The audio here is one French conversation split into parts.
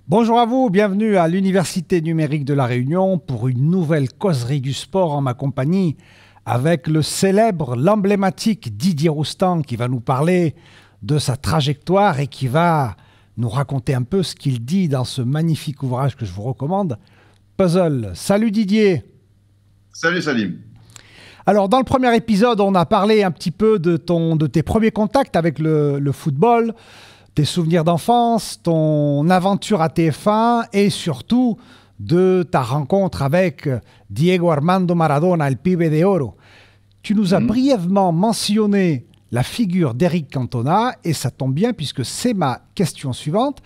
Bonjour à vous, bienvenue à l'Université numérique de La Réunion pour une nouvelle causerie du sport en ma compagnie avec le célèbre, l'emblématique Didier Roustan qui va nous parler de sa trajectoire et qui va nous raconter un peu ce qu'il dit dans ce magnifique ouvrage que je vous recommande, Puzzle. Salut Didier. Salut Salim. Alors dans le premier épisode, on a parlé un petit peu de tes premiers contacts avec le football, tes souvenirs d'enfance, ton aventure à TF1 et surtout de ta rencontre avec Diego Armando Maradona, el pibe de oro. Tu nous as brièvement mentionné la figure d'Eric Cantona et ça tombe bien puisque c'est ma question suivante.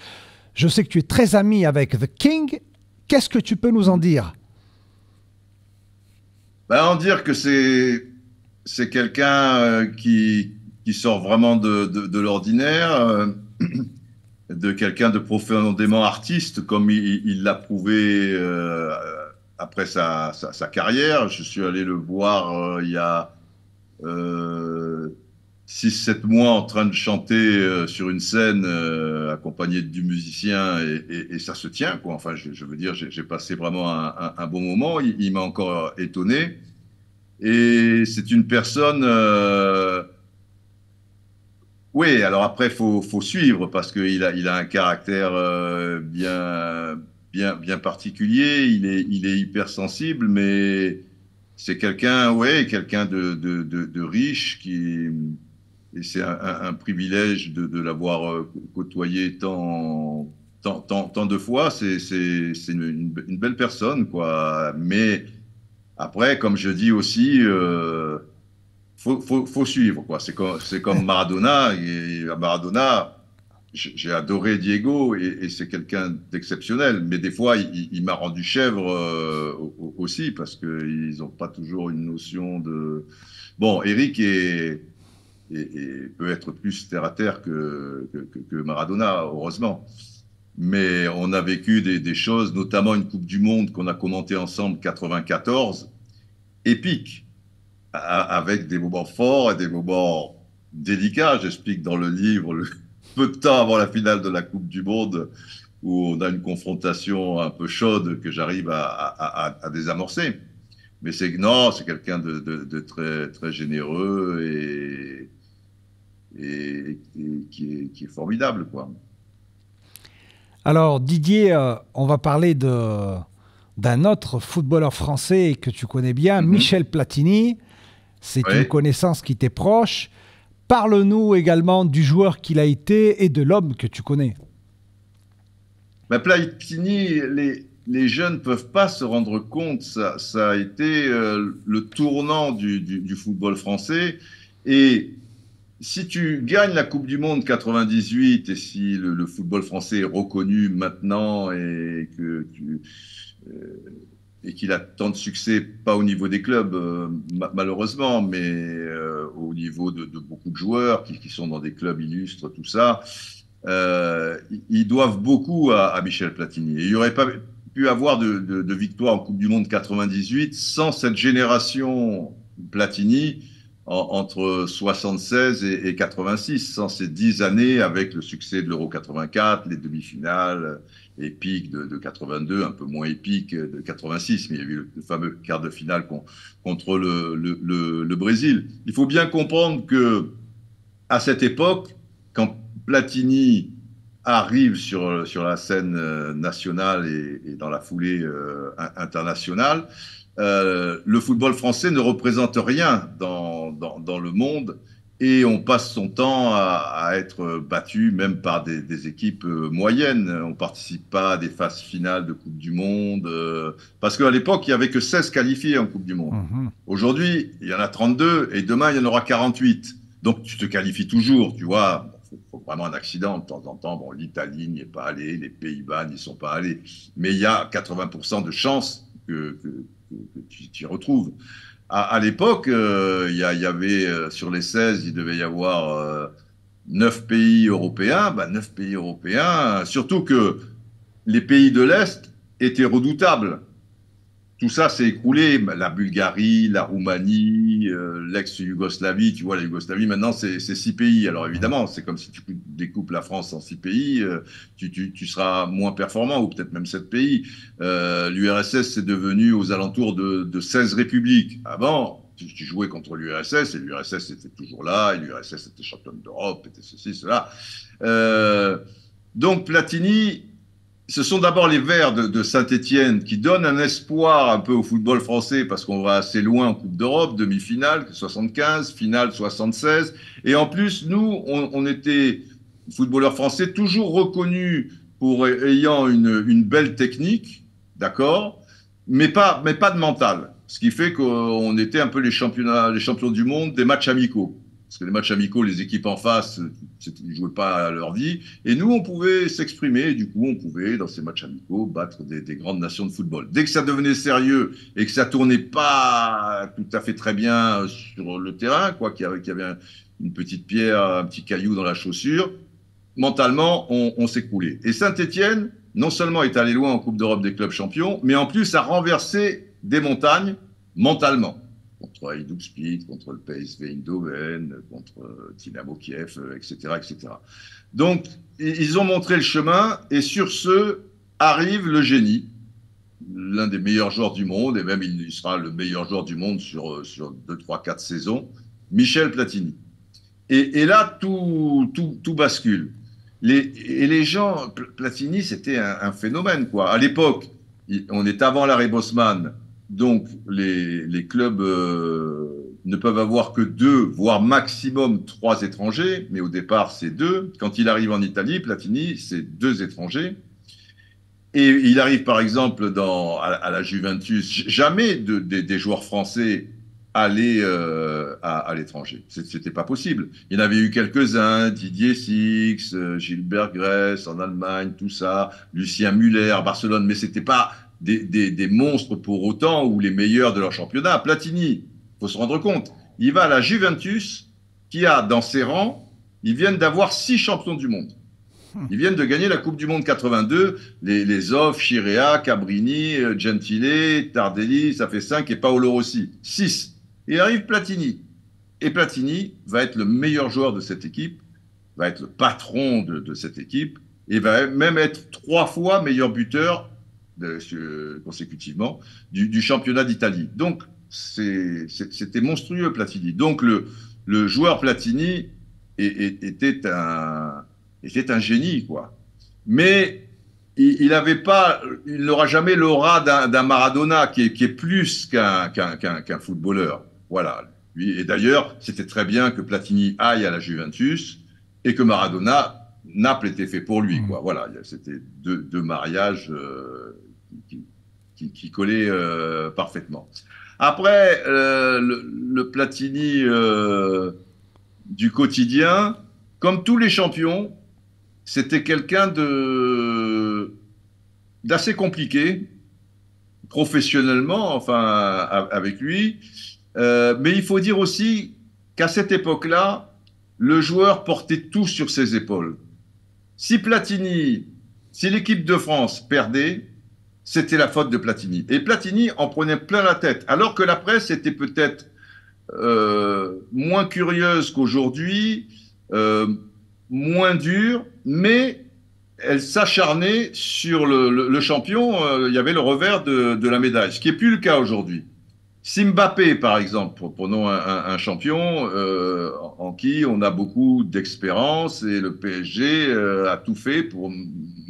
Je sais que tu es très ami avec The King. Qu'est-ce que tu peux nous en dire? Ben, en dire que c'est quelqu'un qui sort vraiment de l'ordinaire, de quelqu'un de profondément artiste, comme il l'a prouvé après sa carrière. Je suis allé le voir il y a 6-7 mois en train de chanter sur une scène accompagné du musicien et ça se tient, quoi. Enfin, je veux dire, j'ai passé vraiment un bon moment. Il m'a encore étonné. Et c'est une personne... oui, alors après, faut suivre parce qu'il a un caractère bien particulier. Il est hypersensible, mais c'est quelqu'un, ouais, quelqu'un de riche et c'est un privilège de l'avoir côtoyé tant de fois. C'est une belle personne, quoi. Mais après, comme je dis aussi, faut suivre, quoi. C'est comme Maradona. Et à Maradona, j'ai adoré Diego et c'est quelqu'un d'exceptionnel. Mais des fois, il m'a rendu chèvre aussi parce qu'ils n'ont pas toujours une notion de. Bon, Eric peut être plus terre à terre que Maradona, heureusement. Mais on a vécu des choses, notamment une Coupe du Monde qu'on a commentée ensemble 94, épique, avec des moments forts et des moments délicats. J'explique dans le livre, peu de temps avant la finale de la Coupe du Monde, où on a une confrontation un peu chaude que j'arrive à désamorcer. Mais non, c'est quelqu'un de très généreux et qui est formidable, quoi. Alors Didier, on va parler d'un autre footballeur français que tu connais bien, Mhm. Michel Platini. C'est une Ouais. connaissance qui t'est proche. Parle-nous également du joueur qu'il a été et de l'homme que tu connais. Mais Platini, les jeunes ne peuvent pas se rendre compte. Ça a été le tournant du football français. Et si tu gagnes la Coupe du Monde 98 et si le football français est reconnu maintenant et qu'il a tant de succès, pas au niveau des clubs, malheureusement, mais au niveau de beaucoup de joueurs qui sont dans des clubs illustres, tout ça, ils doivent beaucoup à Michel Platini. Et il n'y aurait pas pu avoir de victoire en Coupe du Monde 98 sans cette génération Platini entre 76 et 86, sans ces 10 années avec le succès de l'Euro 84, les demi-finales épiques de 82, un peu moins épiques de 86, mais il y a eu le fameux quart de finale contre le Brésil. Il faut bien comprendre que à cette époque, quand Platini arrive sur la scène nationale et dans la foulée internationale, le football français ne représente rien dans le monde et on passe son temps à être battu même par des équipes moyennes. On ne participe pas à des phases finales de Coupe du Monde parce qu'à l'époque, il n'y avait que 16 qualifiés en Coupe du Monde. Mhm. Aujourd'hui, il y en a 32 et demain, il y en aura 48. Donc, tu te qualifies toujours, tu vois. Il faut vraiment un accident de temps en temps. Bon, l'Italie n'y est pas allée, les Pays-Bas n'y sont pas allés. Mais il y a 80% de chances que tu t'y retrouves. À l'époque, il y avait sur les 16, il devait y avoir 9 pays européens. 9 pays européens, surtout que les pays de l'Est étaient redoutables. tout ça s'est écroulé. La Bulgarie, la Roumanie, l'ex-Yougoslavie, tu vois, la Yougoslavie, maintenant, c'est 6 pays. Alors évidemment, c'est comme si tu découpes la France en 6 pays, tu seras moins performant, ou peut-être même 7 pays. L'URSS, c'est devenu aux alentours de 16 républiques. Avant, tu jouais contre l'URSS, et l'URSS était toujours là, et l'URSS était championne d'Europe, était ceci, cela. Euh, donc Platini, ce sont d'abord les Verts de Saint-Étienne qui donnent un espoir un peu au football français parce qu'on va assez loin en Coupe d'Europe, demi-finale 75, finale 76. Et en plus, nous, on était footballeurs français toujours reconnus pour ayant une belle technique, d'accord, mais pas de mental. Ce qui fait qu'on était un peu les champions du monde des matchs amicaux. Parce que les matchs amicaux, les équipes en face, ils ne jouaient pas à leur vie. Et nous, on pouvait s'exprimer. Et du coup, on pouvait, dans ces matchs amicaux, battre des grandes nations de football. Dès que ça devenait sérieux et que ça tournait pas tout à fait très bien sur le terrain, quoi, qu'il y avait une petite pierre, un petit caillou dans la chaussure, mentalement, on s'écroulait. Et Saint-Étienne, non seulement est allé loin en Coupe d'Europe des clubs champions, mais en plus a renversé des montagnes mentalement. Contre Hajduk Split, contre le PSV Eindhoven, contre Dynamo Kiev, etc., etc. Donc, ils ont montré le chemin, et sur ce arrive le génie, l'un des meilleurs joueurs du monde, et même il sera le meilleur joueur du monde sur 2, 3, 4 saisons, Michel Platini. Et là, tout bascule. Les gens, Platini, c'était un phénomène, quoi. À l'époque, on est avant l'arrêt Bosman, donc les clubs ne peuvent avoir que 2, voire maximum 3 étrangers, mais au départ, c'est 2. Quand il arrive en Italie, Platini, c'est 2 étrangers. Et il arrive, par exemple, à la Juventus, jamais des joueurs français allaient à l'étranger. C'était pas possible. Il y en avait eu quelques-uns, Didier Six, Gilbert Gress en Allemagne, tout ça, Lucien Muller, Barcelone, mais c'était pas des monstres pour autant ou les meilleurs de leur championnat. Platini, faut se rendre compte, il va à la Juventus, qui a dans ses rangs, ils viennent d'avoir 6 champions du monde. Ils viennent de gagner la Coupe du Monde 82, les Zoff, Chirea, Cabrini, Gentile, Tardelli, ça fait 5, et Paolo Rossi, 6. Et arrive Platini. Et Platini va être le meilleur joueur de cette équipe, va être le patron de cette équipe, et va même être 3 fois meilleur buteur consécutivement du championnat d'Italie. Donc, c'était monstrueux, Platini. Donc, le joueur Platini était un génie, quoi. Mais il n'aura jamais l'aura d'un Maradona qui est plus qu'un footballeur. Voilà. Et d'ailleurs, c'était très bien que Platini aille à la Juventus et que Maradona, Naples était fait pour lui, quoi. Voilà. C'était deux mariages qui collaient parfaitement. Après, le Platini du quotidien, comme tous les champions, c'était quelqu'un d'assez compliqué, professionnellement, enfin, avec lui. Mais il faut dire aussi qu'à cette époque-là, le joueur portait tout sur ses épaules. Si l'équipe de France perdait, c'était la faute de Platini. Et Platini en prenait plein la tête, alors que la presse était peut-être moins curieuse qu'aujourd'hui, moins dure, mais elle s'acharnait sur le champion. Il y avait le revers de la médaille, ce qui n'est plus le cas aujourd'hui. Mbappé, par exemple, prenons un champion en qui on a beaucoup d'expérience, et le PSG a tout fait pour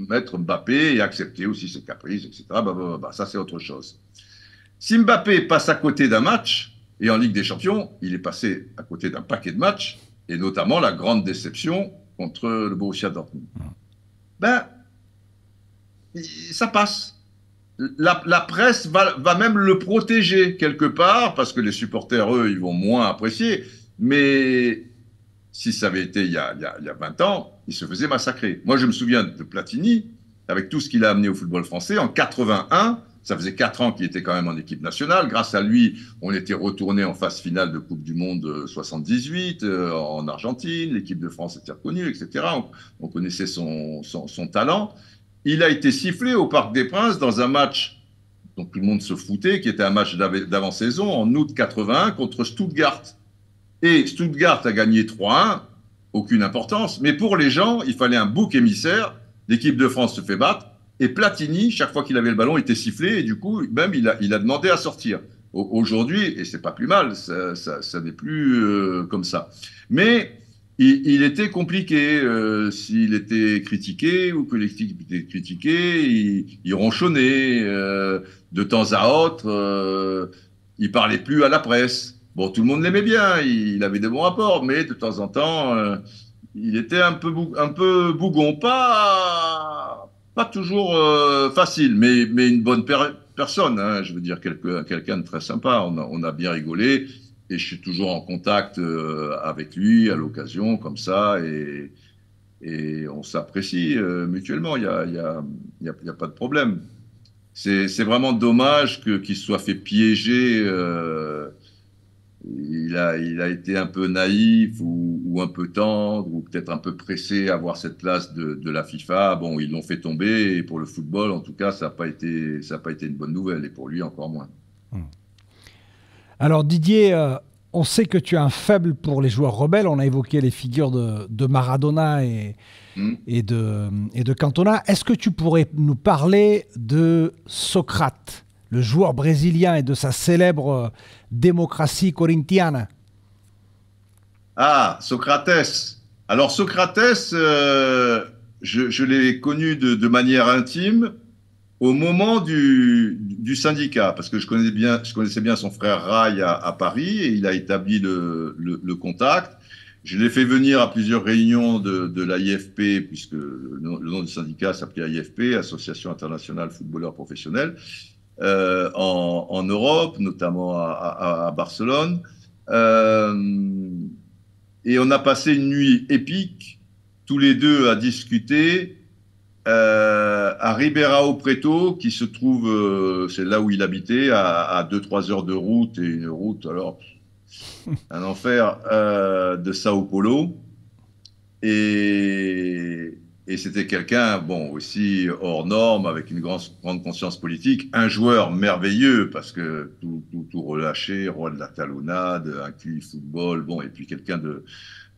mettre Mbappé et accepter aussi ses caprices, etc. Ça, c'est autre chose. Si Mbappé passe à côté d'un match, et en Ligue des Champions, il est passé à côté d'un paquet de matchs, et notamment la grande déception contre le Borussia Dortmund. Ben, ça passe. La presse va même le protéger quelque part, parce que les supporters, eux, ils vont moins apprécier. Mais si ça avait été il y a 20 ans, il se faisait massacrer. Moi, je me souviens de Platini, avec tout ce qu'il a amené au football français. En 81, ça faisait 4 ans qu'il était quand même en équipe nationale. Grâce à lui, on était retourné en phase finale de Coupe du Monde 78 en Argentine. L'équipe de France était reconnue, etc. On connaissait son talent. Il a été sifflé au Parc des Princes dans un match dont tout le monde se foutait, qui était un match d'avant-saison en août 81 contre Stuttgart. Et Stuttgart a gagné 3-1, aucune importance, mais pour les gens, il fallait un bouc émissaire. L'équipe de France se fait battre, et Platini, chaque fois qu'il avait le ballon, était sifflé, et du coup, même, il a demandé à sortir. Aujourd'hui, et c'est pas plus mal, ça n'est plus comme ça. Mais il était compliqué. S'il était critiqué ou que l'équipe était critiquée, il ronchonnait. De temps à autre, il parlait plus à la presse. Bon, tout le monde l'aimait bien, il avait des bons rapports, mais de temps en temps, il était un peu bougon. Pas toujours facile, mais une bonne personne. Hein, je veux dire, quelqu'un de très sympa. On a bien rigolé. Et je suis toujours en contact avec lui à l'occasion, comme ça, et on s'apprécie mutuellement. Il y a pas de problème. C'est vraiment dommage qu'il soit fait piéger. Il a été un peu naïf ou un peu tendre ou peut-être un peu pressé à avoir cette place de la FIFA. Bon, ils l'ont fait tomber et pour le football, en tout cas, ça n'a pas été une bonne nouvelle et pour lui encore moins. Alors Didier, on sait que tu as un faible pour les joueurs rebelles. On a évoqué les figures de Maradona et de Cantona. Est-ce que tu pourrais nous parler de Socrate, le joueur brésilien, et de sa célèbre démocratie corinthiane? Ah, Socrates. Alors Socrates, je l'ai connu de manière intime au moment du syndicat, parce que je connaissais bien son frère Rai à Paris, et il a établi le contact. Je l'ai fait venir à plusieurs réunions de l'AIFP, puisque le nom du syndicat s'appelait AIFP, Association internationale footballeurs professionnels, en Europe, notamment à Barcelone. Et on a passé une nuit épique, tous les deux à discuter, à Ribeirão Preto, qui se trouve, c'est là où il habitait, à 2-3 heures de route, et une route, alors, un enfer, de Sao Paulo. Et c'était quelqu'un, bon, aussi hors norme, avec une grande conscience politique, un joueur merveilleux, parce que tout relâché, roi de la talonnade, un QI football, bon, et puis quelqu'un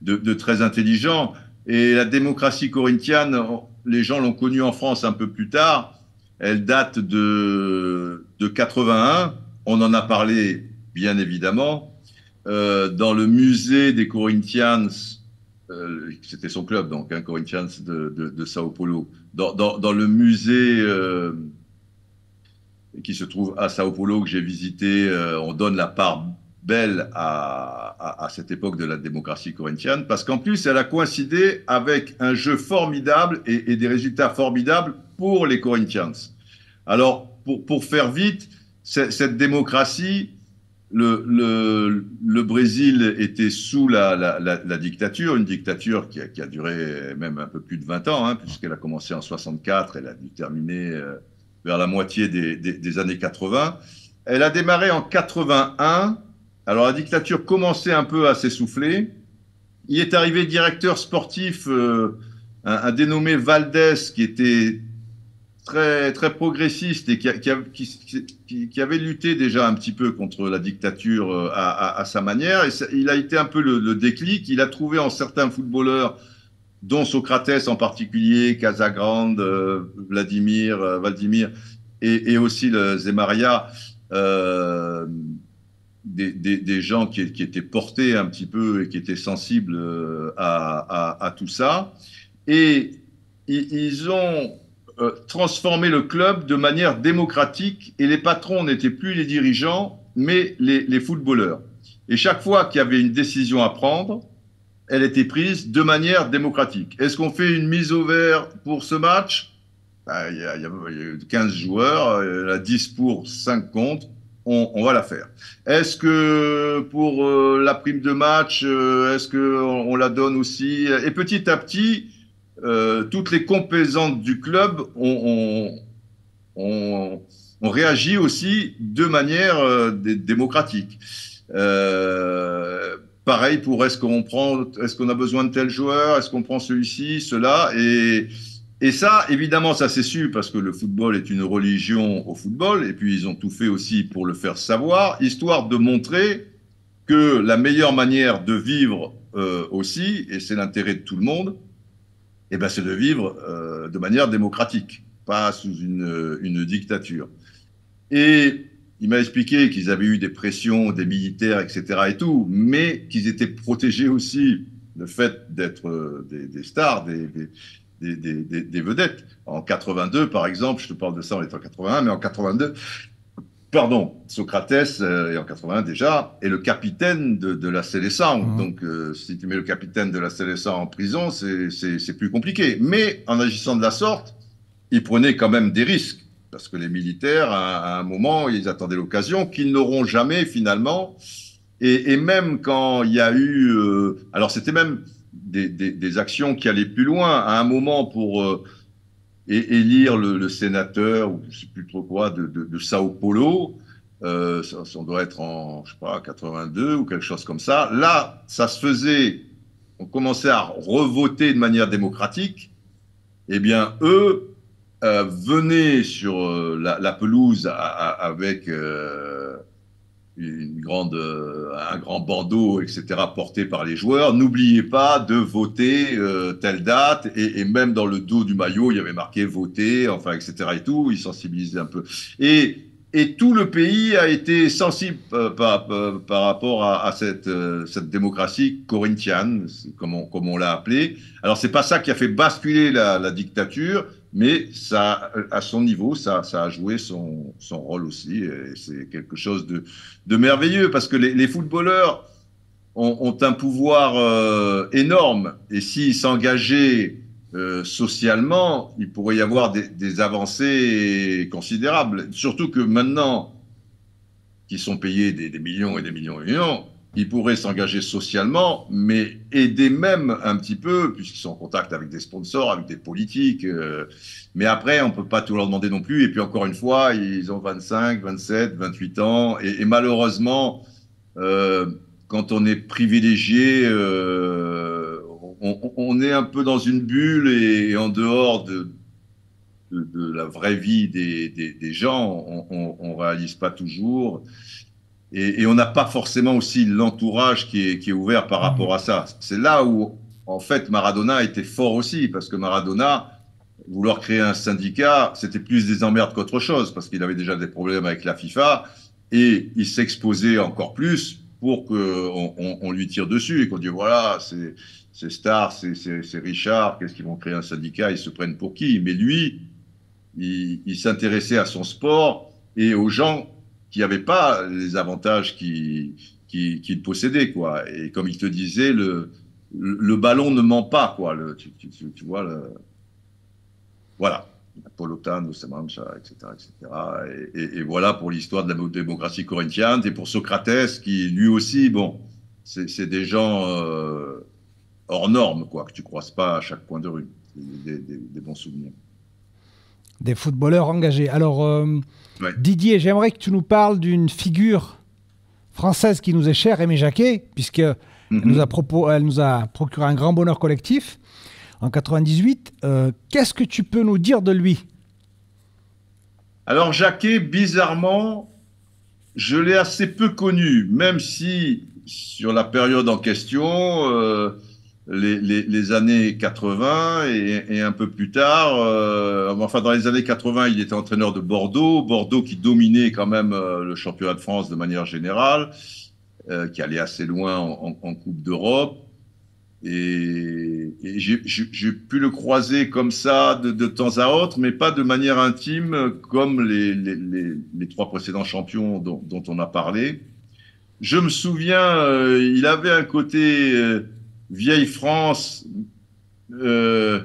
de très intelligent. Et la démocratie corinthienne, les gens l'ont connue en France un peu plus tard. Elle date de 81. On en a parlé, bien évidemment, dans le musée des Corinthians. C'était son club, donc, hein, Corinthians de Sao Paulo. Dans le musée qui se trouve à Sao Paulo, que j'ai visité, on donne la part belle à cette époque de la démocratie corinthienne, parce qu'en plus, elle a coïncidé avec un jeu formidable et des résultats formidables pour les Corinthians. Alors, pour faire vite, cette démocratie, le Brésil était sous la dictature, une dictature qui a duré même un peu plus de 20 ans, hein, puisqu'elle a commencé en 64, elle a dû terminer vers la moitié des années 80. Elle a démarré en 81. Alors la dictature commençait un peu à s'essouffler. Il est arrivé directeur sportif, un dénommé Valdés, qui était très, très progressiste et qui avait lutté déjà un petit peu contre la dictature à sa manière. Et il a été un peu le déclic. Il a trouvé en certains footballeurs, dont Socrates en particulier, Casagrande, Vladimir, et aussi le Zemaria, des gens qui étaient portés un petit peu et qui étaient sensibles à tout ça. Et ils ont transformé le club de manière démocratique, et les patrons n'étaient plus les dirigeants, mais les footballeurs. Et chaque fois qu'il y avait une décision à prendre, elle était prise de manière démocratique. Est-ce qu'on fait une mise au vert pour ce match? Il y a 15 joueurs, il y a 10 pour, 5 contre. On va la faire. Est-ce que pour la prime de match, est-ce qu'on la donne aussi? Et petit à petit, toutes les complaisantes du club ont réagi aussi de manière démocratique. Pareil pour est-ce qu'on a besoin de tel joueur, est-ce qu'on prend celui-ci, cela, et Et ça, évidemment, ça s'est su parce que le football est une religion au football, et puis ils ont tout fait aussi pour le faire savoir, histoire de montrer que la meilleure manière de vivre aussi, et c'est l'intérêt de tout le monde, eh ben, c'est de vivre de manière démocratique, pas sous une dictature. Et il m'a expliqué qu'ils avaient eu des pressions des militaires, etc. et tout, mais qu'ils étaient protégés aussi le fait d'être des stars, des vedettes. En 82, par exemple, je te parle de ça, on est en 81, mais en 82, pardon, Socrates, et en 81 déjà, est le capitaine de la Seleção. Donc, si tu mets le capitaine de la Seleção en prison, c'est plus compliqué. Mais en agissant de la sorte, il prenait quand même des risques. Parce que les militaires, à un moment, ils attendaient l'occasion qu'ils n'auront jamais finalement. Et même quand il y a eu... alors, c'était même des actions qui allaient plus loin. À un moment, pour élire le sénateur, ou je ne sais plus trop quoi, de Sao Paulo, ça doit être en, je sais pas, 82 ou quelque chose comme ça. Là, ça se faisait... On commençait à revoter de manière démocratique. Eh bien, eux venaient sur la pelouse avec un grand bandeau, etc., porté par les joueurs. N'oubliez pas de voter telle date, et même dans le dos du maillot, il y avait marqué voter, enfin, etc., et tout. Ils sensibilisaient un peu. Et tout le pays a été sensible par rapport à cette démocratie corinthienne, comme on l'a appelé. Alors, c'est pas ça qui a fait basculer la dictature, mais ça, à son niveau, ça a joué son rôle aussi. Et c'est quelque chose de merveilleux, parce que les footballeurs ont un pouvoir énorme. Et s'ils s'engageaient socialement, il pourrait y avoir des avancées considérables. Surtout que maintenant, qu'ils sont payés des millions et des millions et des millions, ils pourraient s'engager socialement, mais aider même un petit peu, puisqu'ils sont en contact avec des sponsors, avec des politiques. Mais après, on ne peut pas tout leur demander non plus. Et puis encore une fois, ils ont 25, 27, 28 ans. Et malheureusement, quand on est privilégié, on est un peu dans une bulle, et en dehors de la vraie vie des gens, on ne réalise pas toujours. Et on n'a pas forcément aussi l'entourage qui est ouvert par rapport à ça. C'est là où, en fait, Maradona était fort aussi, parce que Maradona, vouloir créer un syndicat, c'était plus des emmerdes qu'autre chose, parce qu'il avait déjà des problèmes avec la FIFA, et il s'exposait encore plus pour qu'on lui tire dessus, et qu'on dise, voilà, c'est Star, c'est Richard, qu'est-ce qu'ils vont créer un syndicat, ils se prennent pour qui? Mais lui, il s'intéressait à son sport et aux gens qui n'avaient pas les avantages qu'il possédait, quoi. Et comme il te disait, le ballon ne ment pas, quoi. Tu vois, voilà. Polotano, Semancha, etc., etc. Et voilà pour l'histoire de la démocratie corinthienne. Et pour Socrates, qui lui aussi, bon, c'est des gens hors normes, quoi, que tu croises pas à chaque coin de rue. Des bons souvenirs. Des footballeurs engagés. Alors, Ouais. Didier, j'aimerais que tu nous parles d'une figure française qui nous est chère, Aimé Jacquet, puisqu'elle elle nous a procuré un grand bonheur collectif en 98. Qu'est-ce que tu peux nous dire de lui? Alors, Jacquet, bizarrement, je l'ai assez peu connu, même si sur la période en question, les années 80 et un peu plus tard, enfin dans les années 80, il était entraîneur de Bordeaux, Bordeaux qui dominait quand même le championnat de France de manière générale, qui allait assez loin en Coupe d'Europe. Et j'ai pu le croiser comme ça de temps à autre, mais pas de manière intime comme les trois précédents champions dont on a parlé. Je me souviens, il avait un côté vieille France. Je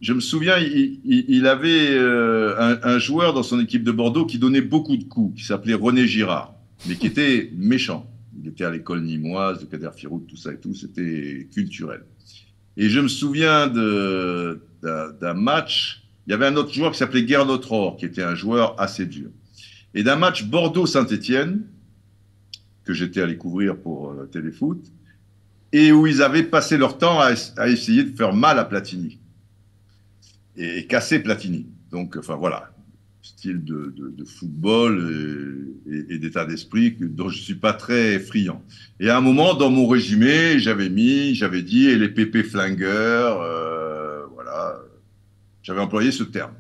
me souviens, il avait un joueur dans son équipe de Bordeaux qui donnait beaucoup de coups, qui s'appelait René Girard, mais qui était méchant. Il était à l'école nîmoise, de Kader Firoud, tout ça et tout, c'était culturel. Et je me souviens d'un match, il y avait un autre joueur qui s'appelait Gernot Rohr, qui était un joueur assez dur. Et d'un match Bordeaux-Saint-Étienne, que j'étais allé couvrir pour Téléfoot, et où ils avaient passé leur temps à essayer de faire mal à Platini. et cassé Platini. Donc, enfin voilà, style de football et d'état d'esprit dont je ne suis pas très friand. Et à un moment, dans mon résumé, j'avais dit, et les pépés flingueurs, voilà, j'avais employé ce terme.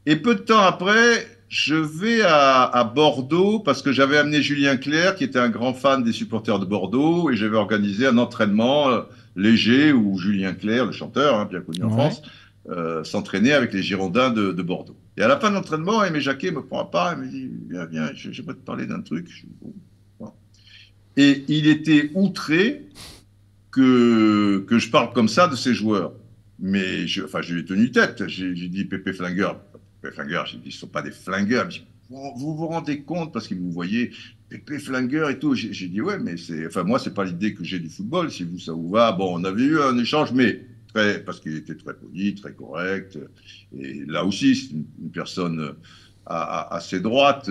Et peu de temps après, je vais à Bordeaux parce que j'avais amené Julien Clerc, qui était un grand fan des supporters de Bordeaux, et j'avais organisé un entraînement léger où Julien Clerc, le chanteur, hein, bien connu en Ouais. France, s'entraînait avec les Girondins de Bordeaux. Et à la fin de l'entraînement, Aimé Jacquet me prend à part et me dit, viens, viens, j'aimerais te parler d'un truc. Je dis, bon, bon. Et il était outré que je parle comme ça de ces joueurs. Mais enfin, je lui ai tenu tête. J'ai dit Pépé Flingueur. Pépé Flingueur, j'ai dit, ils ne sont pas des flingueurs. Dit, vous vous rendez compte, parce que vous voyez Pépé Flingueur et tout. J'ai dit, ouais, mais c'est. Enfin, moi, c'est pas l'idée que j'ai du football. Si vous, ça vous va. Bon, on avait eu un échange, mais parce qu'il était très poli, très correct. Et là aussi, c'est une personne assez droite.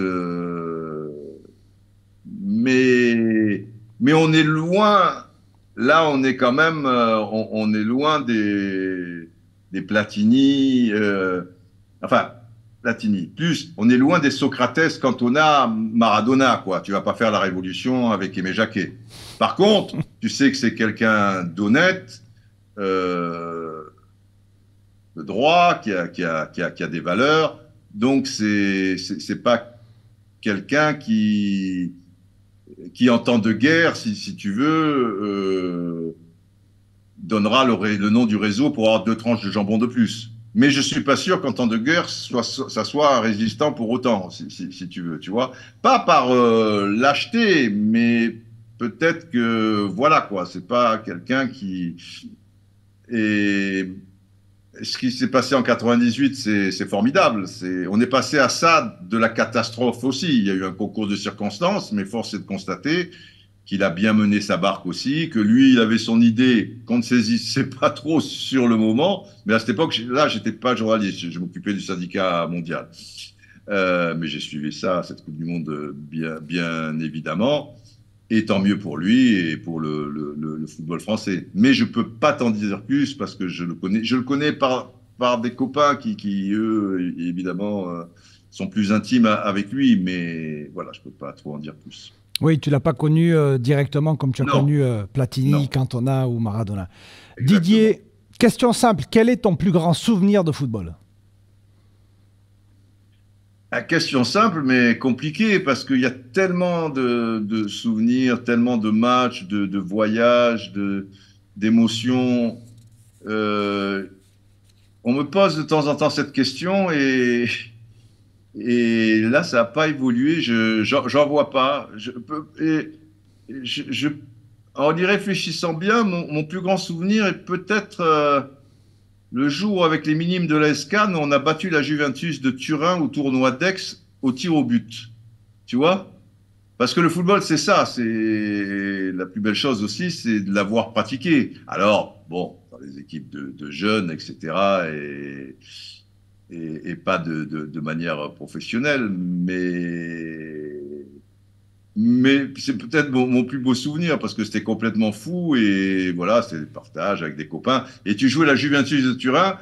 Mais on est loin, là on est quand même, on est loin des Platini, enfin Platini, plus on est loin des Socrates quand on a Maradona, quoi. Tu vas pas faire la révolution avec Aimé Jacquet. Par contre, tu sais que c'est quelqu'un d'honnête, euh, de droit, qui a des valeurs, donc c'est pas quelqu'un qui en temps de guerre, si tu veux, donnera le nom du réseau pour avoir 2 tranches de jambon de plus. Mais je suis pas sûr qu'en temps de guerre, ça soit un résistant pour autant, si tu veux, tu vois. Pas par lâcheté, mais peut-être que, voilà, quoi, c'est pas quelqu'un qui est ce qui s'est passé en 98, c'est formidable. On est passé à ça de la catastrophe aussi. Il y a eu un concours de circonstances, mais force est de constater qu'il a bien mené sa barque aussi, que lui, il avait son idée qu'on ne saisissait pas trop sur le moment. Mais à cette époque, là, j'étais pas journaliste, je m'occupais du syndicat mondial. Mais j'ai suivi ça, cette Coupe du Monde, bien évidemment. Et tant mieux pour lui et pour le football français. Mais je ne peux pas t'en dire plus parce que je le connais. Je le connais par des copains qui eux, évidemment, sont plus intimes avec lui. Mais voilà, je ne peux pas trop en dire plus. Oui, tu l'as pas connu directement comme tu as Non, connu Platini, non, Cantona ou Maradona. exactement. Didier, question simple, quel est ton plus grand souvenir de football? La question simple, mais compliquée, parce qu'il y a tellement de souvenirs, tellement de matchs, de voyages, d'émotions. Euh, on me pose de temps en temps cette question et là, ça n'a pas évolué. J'en vois pas. En y réfléchissant bien, mon plus grand souvenir est peut-être le jour avec les minimes de la SCAN, on a battu la Juventus de Turin au tournoi d'Aix au tir au but. Tu vois? Parce que le football, c'est ça. C'est la plus belle chose aussi, c'est de l'avoir pratiqué. Alors, bon, dans les équipes de jeunes, etc., et pas de manière professionnelle, mais c'est peut-être mon plus beau souvenir parce que c'était complètement fou et voilà, c'était le partage avec des copains. Et tu jouais la Juventus de Turin,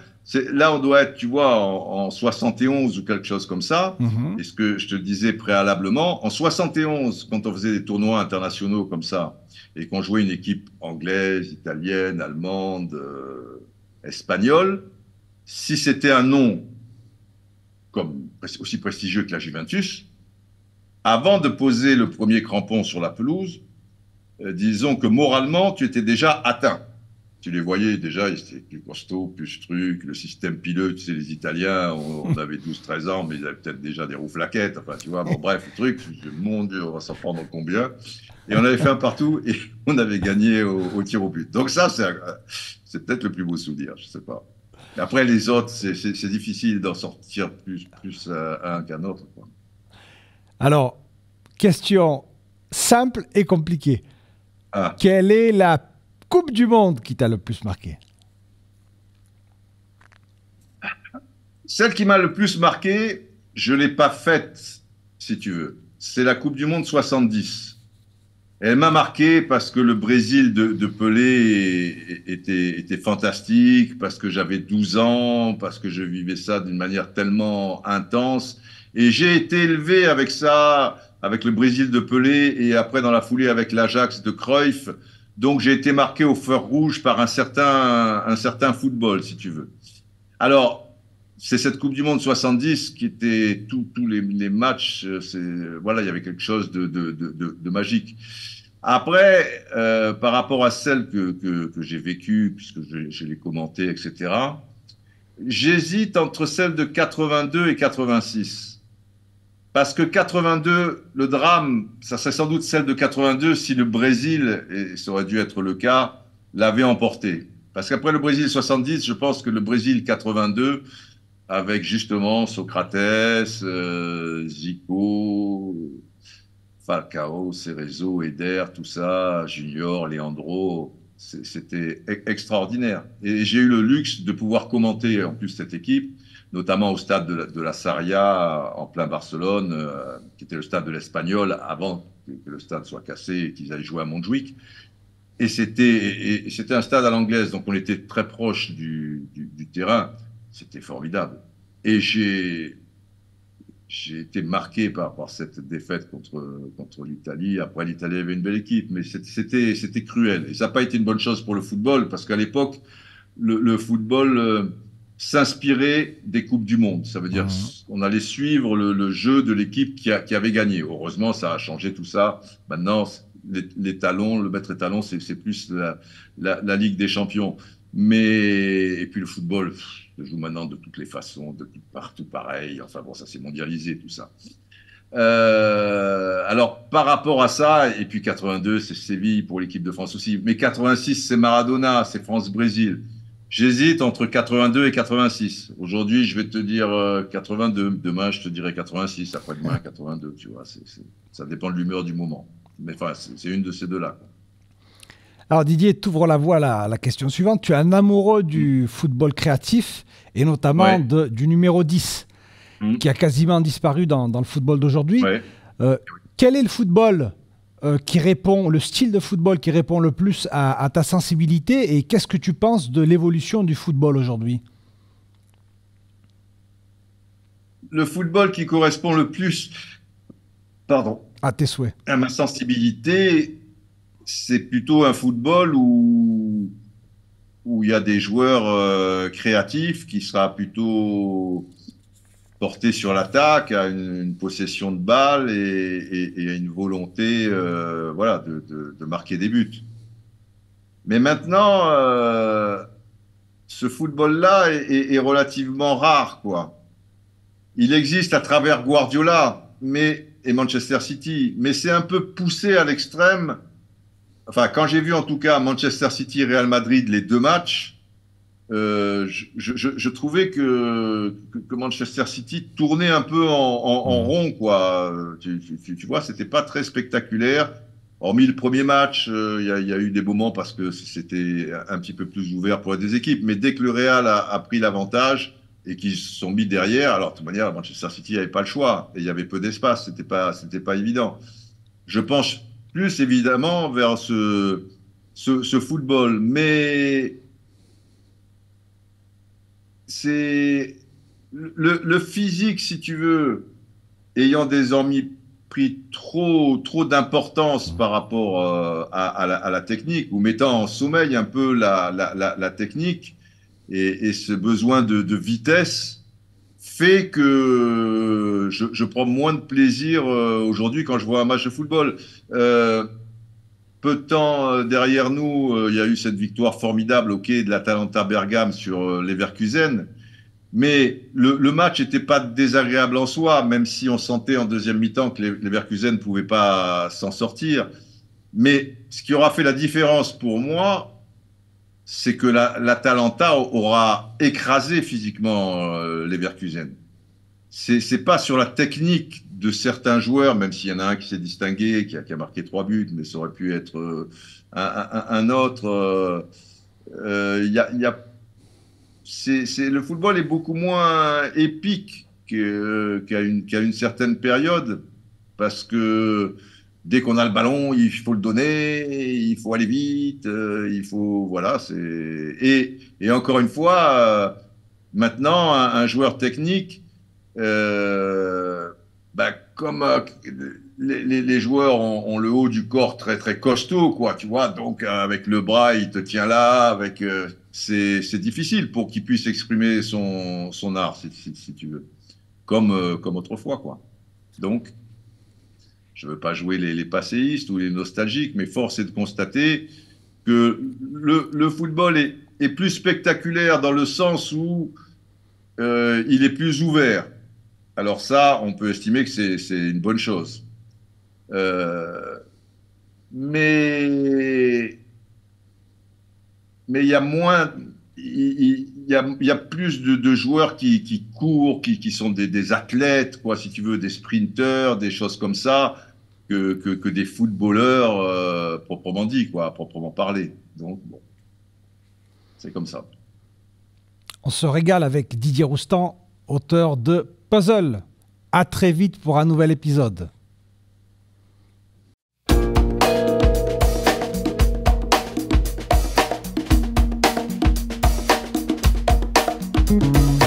là on doit être, tu vois, en 71 ou quelque chose comme ça. Mhm. Et ce que je te disais préalablement, en 71, quand on faisait des tournois internationaux comme ça et qu'on jouait une équipe anglaise, italienne, allemande, espagnole, si c'était un nom comme aussi prestigieux que la Juventus, avant de poser le premier crampon sur la pelouse, disons que moralement, tu étais déjà atteint. Tu les voyais déjà, ils étaient plus costauds, plus trucs, le système pileux, tu sais, les Italiens, on avait 12-13 ans, mais ils avaient peut-être déjà des roues flaquettes, enfin, tu vois, bon, bref, le truc, mon Dieu, on va s'en prendre combien. Et on avait fait un partout et on avait gagné au tir au but. Donc ça, c'est peut-être le plus beau souvenir, je sais pas. Après, les autres, c'est difficile d'en sortir plus un qu'un autre, quoi. Alors, question simple et compliquée. Ah. Quelle est la Coupe du Monde qui t'a le plus marqué? Celle qui m'a le plus marqué, je ne l'ai pas faite, si tu veux. C'est la Coupe du Monde 70. Elle m'a marqué parce que le Brésil de Pelé était fantastique, parce que j'avais 12 ans, parce que je vivais ça d'une manière tellement intense. Et j'ai été élevé avec ça, avec le Brésil de Pelé, et après dans la foulée avec l'Ajax de Cruyff. Donc j'ai été marqué au fer rouge par un certain football, si tu veux. Alors, c'est cette Coupe du Monde 70 qui était tous les matchs, voilà, il y avait quelque chose de magique. Après, par rapport à celle que j'ai vécue, puisque je l'ai commentée, etc., j'hésite entre celle de 82 et 86. Parce que 82, le drame, ça serait sans doute celle de 82 si le Brésil, et ça aurait dû être le cas, l'avait emporté. Parce qu'après le Brésil 70, je pense que le Brésil 82, avec justement Socrates, Zico, Falcao, Cerezo, Eder, tout ça, Junior, Leandro, c'était extraordinaire. Et j'ai eu le luxe de pouvoir commenter en plus cette équipe, notamment au stade de la Sarria, en plein Barcelone, qui était le stade de l'Espagnol, avant que le stade soit cassé et qu'ils aillent jouer à Montjuic. Et c'était un stade à l'anglaise, donc on était très proche du terrain. C'était formidable. Et j'ai été marqué par cette défaite contre l'Italie. Après, l'Italie avait une belle équipe, mais c'était cruel. Et ça n'a pas été une bonne chose pour le football, parce qu'à l'époque, le football s'inspirait des Coupes du Monde. Ça veut dire Mhm. on allait suivre le jeu de l'équipe qui avait gagné. Heureusement, ça a changé tout ça. Maintenant, les talons, le maître étalon, c'est plus la Ligue des Champions. Et puis le football se joue maintenant de toutes les façons, de partout pareil. Enfin bon, ça s'est mondialisé tout ça. Alors par rapport à ça, et puis 82, c'est Séville pour l'équipe de France aussi. Mais 86, c'est Maradona, c'est France-Brésil. J'hésite entre 82 et 86. Aujourd'hui, je vais te dire 82. Demain, je te dirai 86. Après-demain, 82. Tu vois, ça dépend de l'humeur du moment. Mais enfin, c'est une de ces deux-là. Alors Didier, t'ouvres la voie à la question suivante. Tu es un amoureux Mm. du football créatif et notamment Ouais. du numéro 10 Mm. qui a quasiment disparu dans le football d'aujourd'hui. Ouais. Euh, Quel est le football qui répond, le style de football qui répond le plus à ta sensibilité et qu'est-ce que tu penses de l'évolution du football aujourd'hui? Le football qui correspond le plus, pardon, À tes souhaits. à ma sensibilité, c'est plutôt un football où il y a des joueurs créatifs qui sera plutôt porté sur l'attaque, à une possession de balle et à une volonté voilà, de marquer des buts. Mais maintenant, ce football-là est relativement rare, quoi. Il existe à travers Guardiola et Manchester City, mais c'est un peu poussé à l'extrême. Enfin, quand j'ai vu en tout cas Manchester City et Real Madrid les deux matchs, je trouvais que Manchester City tournait un peu en Mhm. rond, quoi. Tu vois, c'était pas très spectaculaire. Hormis le premier match, il y a eu des moments parce que c'était un petit peu plus ouvert pour les deux équipes. Mais dès que le Real a pris l'avantage et qu'ils se sont mis derrière, alors de toute manière, Manchester City n'avait pas le choix et il y avait peu d'espace. C'était pas évident. Je pense plus évidemment vers ce football, mais c'est le physique, si tu veux, ayant désormais pris trop d'importance par rapport à la technique, ou mettant en sommeil un peu la technique et ce besoin de vitesse, fait que je prends moins de plaisir aujourd'hui quand je vois un match de football. Euh, Peu de temps derrière nous, il y a eu cette victoire formidable au quai de l'Atalanta Bergame sur Leverkusen. Mais le match n'était pas désagréable en soi, même si on sentait en deuxième mi-temps que les Leverkusen ne pouvaient pas s'en sortir. Mais ce qui aura fait la différence pour moi, c'est que l'Atalanta aura écrasé physiquement les Leverkusen. C'est pas sur la technique de certains joueurs, même s'il y en a un qui s'est distingué, qui a marqué 3 buts, mais ça aurait pu être un autre. Il y a le football est beaucoup moins épique qu'à une certaine période parce que dès qu'on a le ballon, il faut le donner, il faut aller vite, il faut, voilà, et encore une fois, maintenant, un joueur technique, comme les joueurs ont le haut du corps très très costaud, quoi, tu vois, donc avec le bras, il te tient là, c'est difficile pour qu'il puisse exprimer son art, si tu veux, comme autrefois, quoi. Donc, je ne veux pas jouer les passéistes ou les nostalgiques, mais force est de constater que le football est plus spectaculaire dans le sens où il est plus ouvert. Alors ça, on peut estimer que c'est une bonne chose. Euh, mais mais il y a moins, il y a plus de joueurs qui courent, qui sont des athlètes, quoi, si tu veux, des sprinteurs, des choses comme ça, que des footballeurs proprement dit, quoi, proprement parlé. Donc, bon, c'est comme ça. On se régale avec Didier Roustan, auteur de Puzzle. À très vite pour un nouvel épisode. Thank you.